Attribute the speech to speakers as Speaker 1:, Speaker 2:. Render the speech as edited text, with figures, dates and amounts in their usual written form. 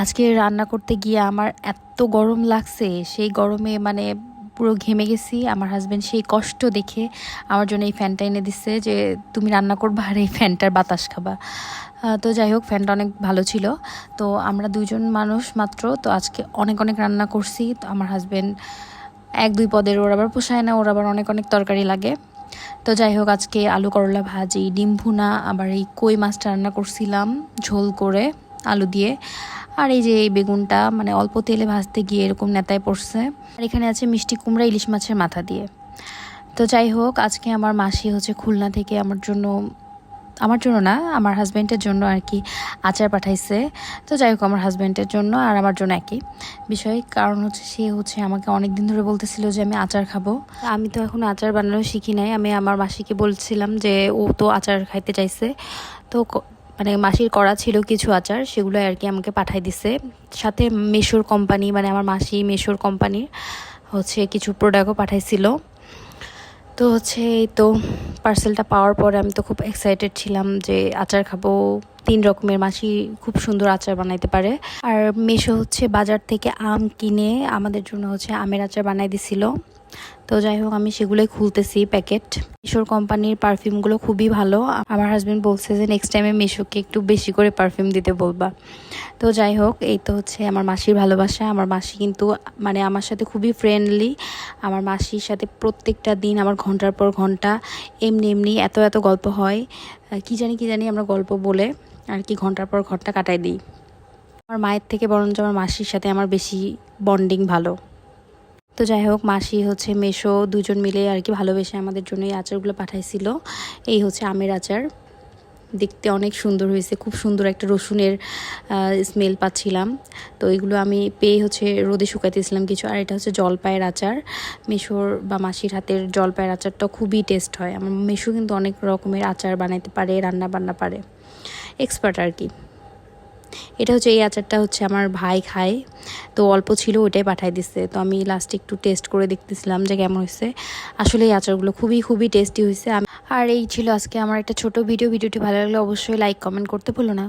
Speaker 1: আজকে রান্না করতে গিয়ে আমার এত গরম লাগছে, সেই গরমে মানে পুরো ঘেমে গেছি। আমার হাজবেন্ড সেই কষ্ট দেখে আমার জন্য এই ফ্যানটা এনে দিচ্ছে যে তুমি রান্না করবা আর এই ফ্যানটার বাতাস খাবা। তো যাই হোক, ফ্যানটা অনেক ভালো ছিল। তো আমরা দুইজন মানুষ মাত্র, তো আজকে অনেক অনেক রান্না করছি। তো আমার হাজবেন্ড এক দুই পদের ওর আবার পোষায় না, ওর আবার অনেক অনেক তরকারি লাগে। তো যাই হোক, আজকে আলু করলা ভাজি, ডিম ভুনা, আবার এই কই মাছটা রান্না করছিলাম ঝোল করে আলু দিয়ে। আর এই যে এই বেগুনটা মানে অল্প তেলে ভাজতে গিয়ে এরকম নেতায় পড়ছে। আর এখানে আছে মিষ্টি কুমড়া ইলিশ মাছের মাথা দিয়ে। তো যাই হোক, আজকে আমার মাসি হচ্ছে খুলনা থেকে আমার জন্য না, আমার হাজব্যান্ডের জন্য আর কি আচার পাঠাইছে। তো যাই হোক, আমার হাজব্যান্ডের জন্য আর আমার জন্য একই বিষয়। কারণ হচ্ছে সে হচ্ছে আমাকে অনেক দিন ধরে বলতেছিল যে আমি আচার খাবো। আমি তো এখন আচার বানানো শিখি নাই। আমি আমার মাসিকে বলছিলাম যে ও তো আচার খাইতে চাইছে। তো মানে মাসির করা ছিল কিছু আচার, সেগুলো আর কি আমাকে পাঠাই দিছে। সাথে মেশোর কোম্পানি, মানে আমার মাসি মেশোর কোম্পানির হচ্ছে কিছু প্রোডাক্টও পাঠাইছিল। তো হচ্ছে এই তো পার্সেলটা পাওয়ার পরে আমি তো খুব এক্সাইটেড ছিলাম যে আচার খাবো। 3 রকমের, মাসি খুব সুন্দর আচার বানাইতে পারে। আর মেশো হচ্ছে বাজার থেকে আম কিনে আমাদের জন্য হচ্ছে আমের আচার বানাই দিছিল। তো যাই হোক, আমি সেগুলোই খুলতেছি প্যাকেট। মিশোর কোম্পানির পারফিউমগুলো খুবই ভালো। আমার হাজব্যান্ড বলছে যে নেক্সট টাইমে মিশোকে একটু বেশি করে পারফিউম দিতে বলবা। তো যাই হোক, এই তো হচ্ছে আমার মাসির ভালোবাসা। আমার মাসি কিন্তু মানে আমার সাথে খুবই ফ্রেন্ডলি। আমার মাসির সাথে প্রত্যেকটা দিন আমার ঘন্টার পর ঘন্টা এমনি এমনি এত এত গল্প হয়। কি জানি আমরা গল্প বলে আর কি ঘন্টার পর ঘন্টা কাটাই দিই। আমার মায়ের থেকে বরঞ্চ আমার মাসির সাথে আমার বেশি বন্ডিং ভালো। তো যাই হোক, মাসি হচ্ছে মেশো দুজন মিলে আর কি ভালোবেসে আমাদের জন্য এই আচারগুলো পাঠাইছিল। এই হচ্ছে আমের আচার, দেখতে অনেক সুন্দর হয়েছে, খুব সুন্দর একটা রসুনের স্মেল পাচ্ছিলাম। তো এগুলো আমি পেয়ে হচ্ছে রোদে শুকাইতেছিলাম কিছু। আর এটা হচ্ছে জলপাইয়ের আচার। মেশোর বা মাসির হাতের জলপাইয়ের আচারটা খুবই টেস্ট হয়। আমার মেশো কিন্তু অনেক রকমের আচার বানাইতে পারে, রান্না বান্না পারে, এক্সপার্ট আর কি। এটা হচ্ছে এই আচারটা হচ্ছে আমার ভাই খায়, তো অল্প ছিল ওইটাই পাঠাই দিচ্ছে। তো আমি লাস্টে একটু টেস্ট করে দেখতেছিলাম যে কেমন হয়েছে। আসলে এই আচারগুলো খুবই খুবই টেস্টি হয়েছে। আর এই ছিল আজকে আমার একটা ছোট ভিডিওটি ভালো লাগলে অবশ্যই লাইক কমেন্ট করতে ভুলো না।